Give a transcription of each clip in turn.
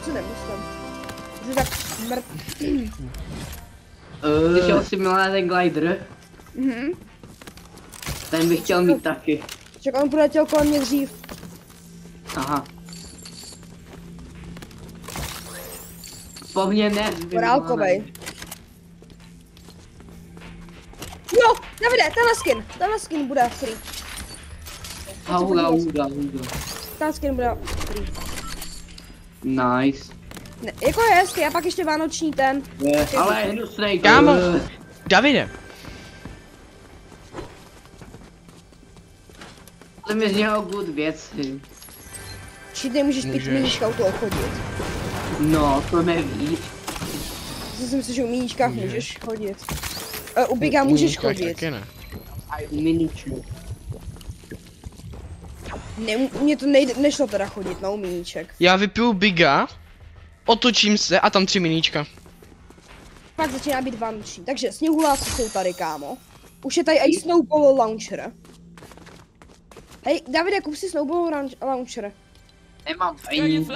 To nemyslím. Že tak smrt. Slyšel jsi Milana ten glider? Ten bych chtěl mít taky. Ček, on proletěl kolem mě dřív. Aha. Po mně ne. Korálkovej. Jo, Davide, tenhle skin bude free. Hauda. Ten skin bude free. Nice. Ne, jako je hezký, a pak ještě vánoční ten. Je, ale hnusnej. Kámo, Davide. To mi z něho good věci. Či ty můžeš pít míníčka u toho chodit. No, to nevíš. Já si myslím, že u míníčkách můžeš chodit. U Biga můžeš chodit. Taky ne. A u miničů. Ne, mně to nešlo teda chodit, no, u míníček. Já vypiju Biga, otočím se a tam 3 miníčka. Pak začíná být vánoční, takže sněhuláci jsou tady, kámo. Už je tady i snowball launcher. Hej, Davide, kup si snowball launcher. Nemám peníze.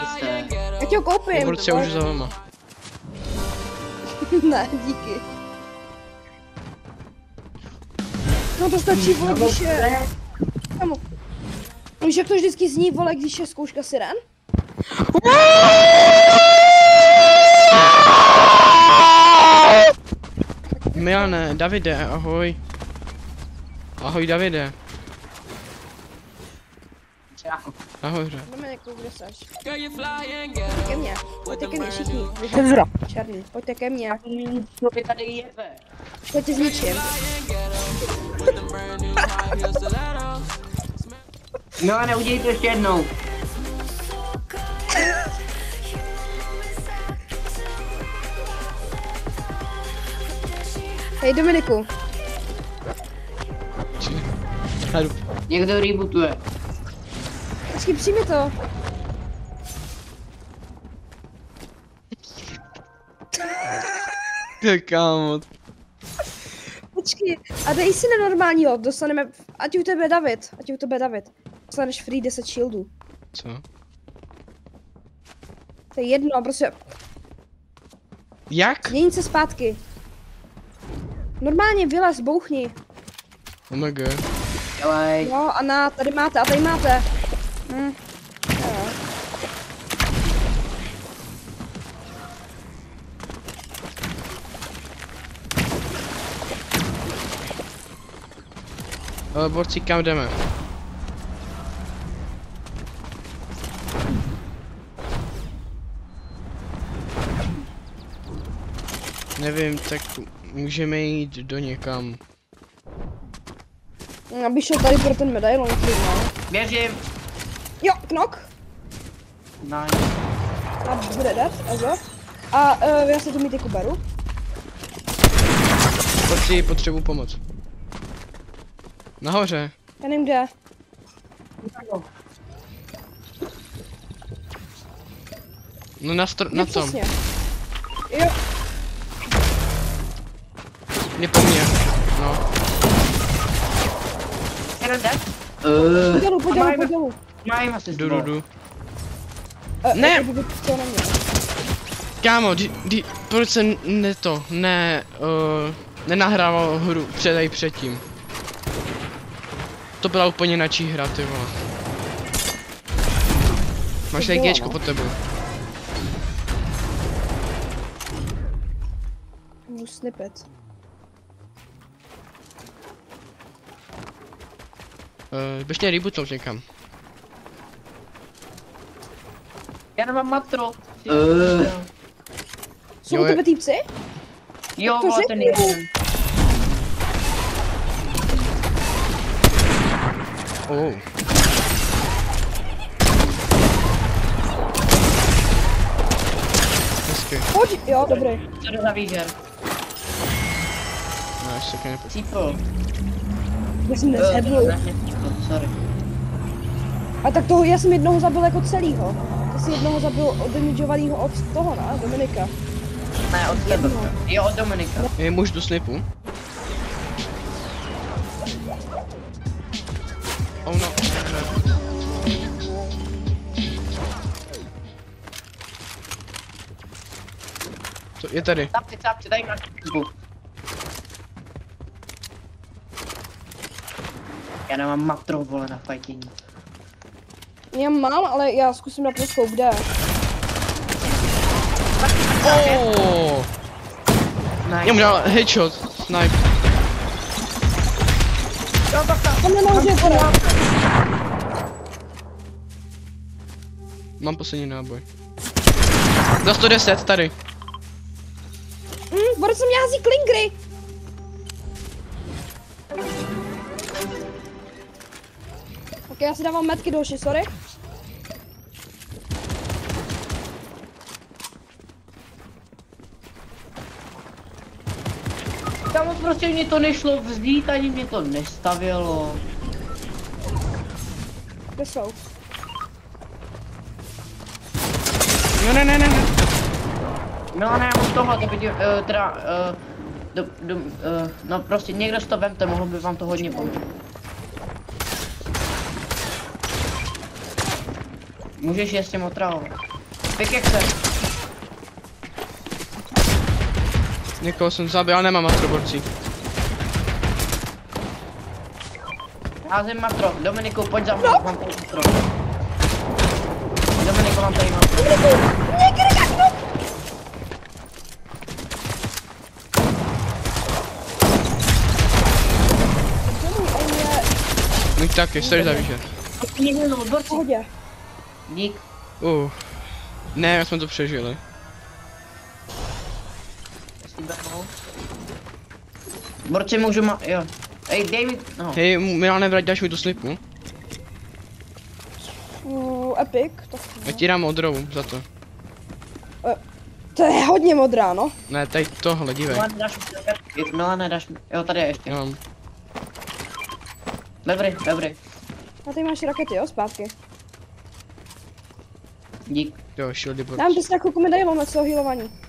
Já ti ho koupím. Obroď se už za vama. Ne, díky. No to stačí, vole, když je... Kámo. Víš, jak to vždycky zní, vole, když je zkouška siren? Milane, Davide, ahoj. Ahoj, Davide. Ahoj, hře. Dominiku, kde seš? Pojďte ke mně všichni. Černý, pojďte ke mně. Člověk tady jebe. Pojďte s ničím. No a neudělej to ještě jednou. Hej, Dominiku. Někdo rebootuje. Počkej, přijmi to. Kámo. Počkej, a dej si nenormálního, dostaneme, ať u tebe David. Dostaneš free 10 shieldů. Co? To je jedno, prostě. Jak? Změní se zpátky. Normálně vylez, bouchni. OMG. Dělej. Jo, a tady máte, a tady máte. Borci, kam jdeme? Nevím, tak můžeme jít do někam. Abych šel tady pro ten medailon, klidně. Běžím. Jo, knok. Nice. A bude dead, Ezo. A já se tu mít beru. Borci, potřebuji pomoc. Nahoře. Já nevím kde. No na tom. Přesně. Jo. Je po mně. No. Pojď dolů. Majím asi Jdu. Ne! Kámo, proč jsem nenahrával hru předtím. To byla úplně načí hra, ty vole. Máš tady Gčko pod tebou. Snippet. Bych měl rebootnout někam. Já nemám matro. Jsou u tebe týpci? Jo, to ten jeden. Oh. Hezky. Pojď, jo, dobrý. Co jde za výžer? No, ještě taky nepůjdu. Cípl. Já jsem nezhebl. Sorry. A tak toho, já jsem jednoho zabil jako celýho. Ty jsi jednoho zabil odemidžovanýho od toho, ne? Dominika. Ne, od tebe. Jo, od Dominika. Je muž do snipu. Oh no. Je tady. Capci, tady máš kubu. Já nemám matro, vole, na fighting. Já mám, ale já zkusím napnout scope, kde? Oh. Nice. Já mu dal headshot, snipe. Tam nemůže podat. Mám poslední náboj. Za 110, tady. Borec se mě hází klingry. Ok, já si dávám metky další, sorry. Tam prostě mě to nešlo vzít, ani mě to nestavilo. Kde jsou? Ne. No ne, už toho, to by, no prostě někdo si to vemte, mohlo by vám to hodně pomoct. Můžeš je s tím otravovat. Pickaxe. Někoho jsem zabil, ale nemám matroborcí. Házím matro. Dominiku, pojď za mnou, mám tady matro. Dominiku, mám tady matro. Můj taky, sorry za výžet. Borci. Pohodě. Dík. Ne, jak jsme to přežili. Borci, můžu jo. Ej, David, no. Hej, Milane, vrať, dáš mi tu slipu. Epic, tak Já ti dám modrou za to. to je hodně modrá, no. Ne, tady tohle, dívej. Milane, dáš mi, jo, tady je ještě. Já mám. Dobrý. A ty máš rakety, jo, zpátky. Dík. Jo, shieldy box. Dám ti si takovou medailon na celou healování.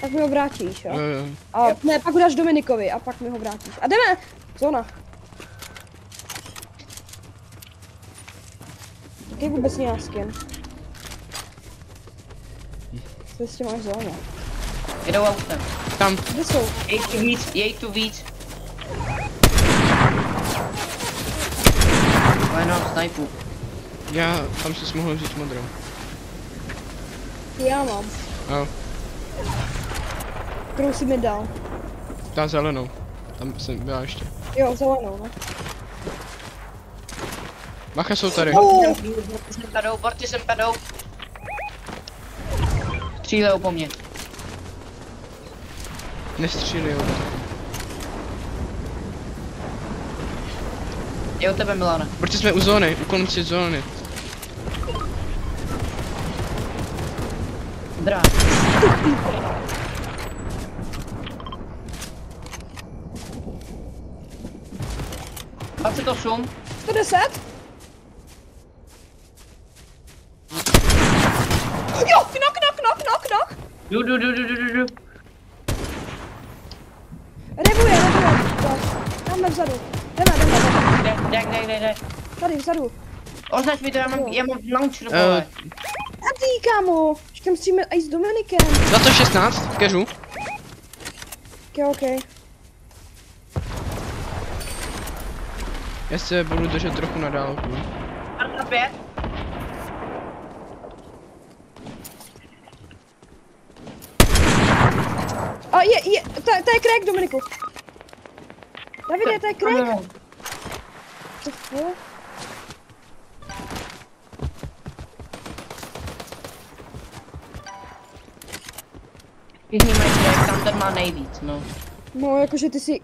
Tak mi ho vrátíš, jo? Jo. A ne, pak ho dáš Dominikovi a pak mi ho vrátíš. A jdeme! Zóna. Jaký vůbec nějak skin? Co s tím máš zóna? Jedou autem. Tam. Kde jsou? Jej tu víc. No, snipu. Já tam si mohl vzít modrou. Já mám. Jo, Kterou si mi dal. ta zelenou. Tam jsem byla ještě. Jo, zelenou, no. Bacha jsou tady. Borci sem padou. Střílejou po mně. Nestřílej, jo. Je u tebe, Milane. Protože jsme u zóny, u konci zóny. Drá. To šum. 110? Jo, knock. Jdu. Revuje. Tamhle vzadu. Jdeme. Dej. Tady vzadu. Označ mi to, já mám launcher, vole. A ty, kámo. Říkám, stříme i s Dominikem. Za to 16, keřu. Ok. Já se budu držet trochu na dálku. Karta 5. A to je crack, Dominiku. Davide, to je crack. Co to? Všichni mají crack, tam ten má nejvíc, no. No, jakože ty si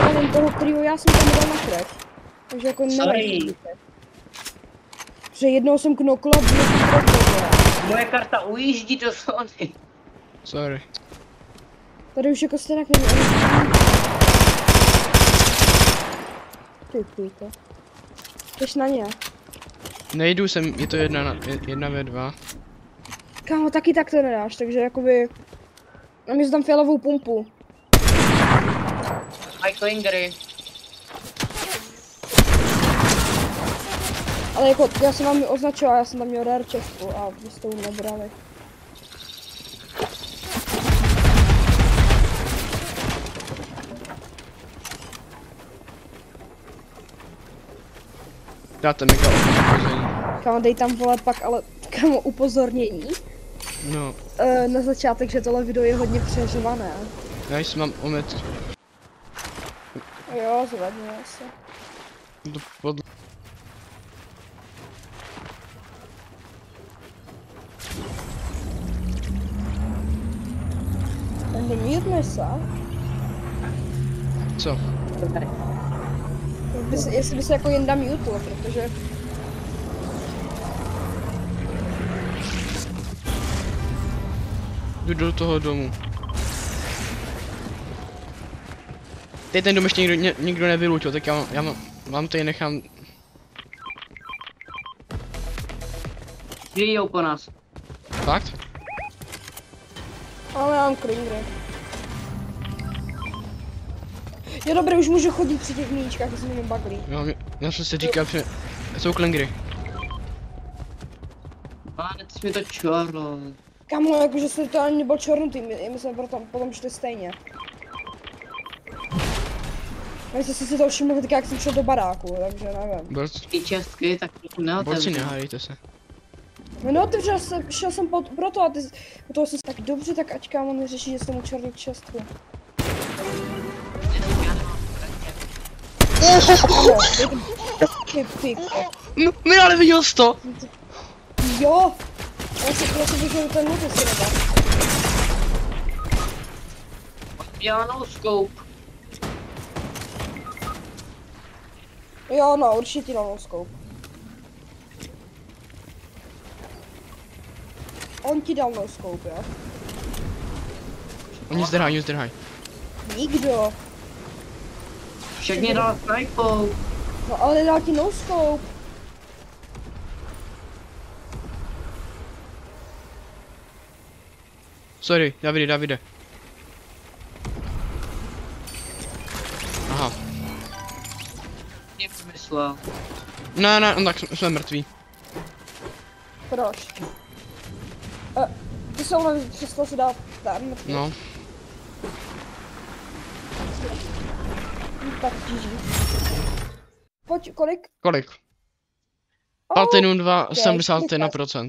jenom toho, kterýho já jsem tam dal na crack. Takže jako Sorry. Že jednou jsem knokla, druhou jsem knokla. Moje karta ujíždí do zóny. Sorry. Tady už jako stejnak není. Ty půjte. Jdeš na ně. Nejdu sem, je to 1v2. Kámo, taky tak to nedáš, takže jakoby... Mám mi tam fialovou pumpu. Mají klingery. Ale jako, já jsem vám ji označoval, já jsem tam měl rare chestu a vy jste ji nebrali. Dáte mega upozornění. Kámo, dej tam vole pak, ale kámo, upozornění. No, Na začátek, že tohle video je hodně přeřvané. já jsem mám omet Jo, zvedně se. do podle. Nemítme se. Co? Jestli by se jako Jenda mutl, protože... Jdu do toho domu. Teď ten dom ještě nikdo nevylučil, tak já vám tady nechám. Žijou po nás. Fakt? Ale já mám klingry. Jo dobré, už můžu chodit při těch míčkách, jestli mi baglí. Jo, já jsem si říkal, že jsou klingry. Ale ty jsi mi to čorlo. Kamu, jakože se to ani nebyl čornutý, my jsme potom šli stejně. Já jsem si to všiml tak, jak jsem šel do baráku, takže nevím. Ty čestky, tak to Borci, neotevřu. nehádejte se. No neotevřel jsem, šel jsem proto a ty, u toho jsem tak dobře, tak ať kámo neřeší, že jsem mu černý čestku. Kámo, ty, No, mi ale viděl jsi to! jo! Já si vyžil ten noty si nedá. Já no scope. Jo no, určitě ti dal no-scope. On ti dal no-scope, jo? Oni zdrhají. Nikdo. Však mě dal snipou. No ale dal ti no-scope. Sorry, Davide. Aha. Mě vymyslel. Ne, no tak jsme mrtví. Proč? Ty jsou na přesto si dát tam. No. Tak GG. Pojď, kolik? Kolik? Platinum 2, 71%.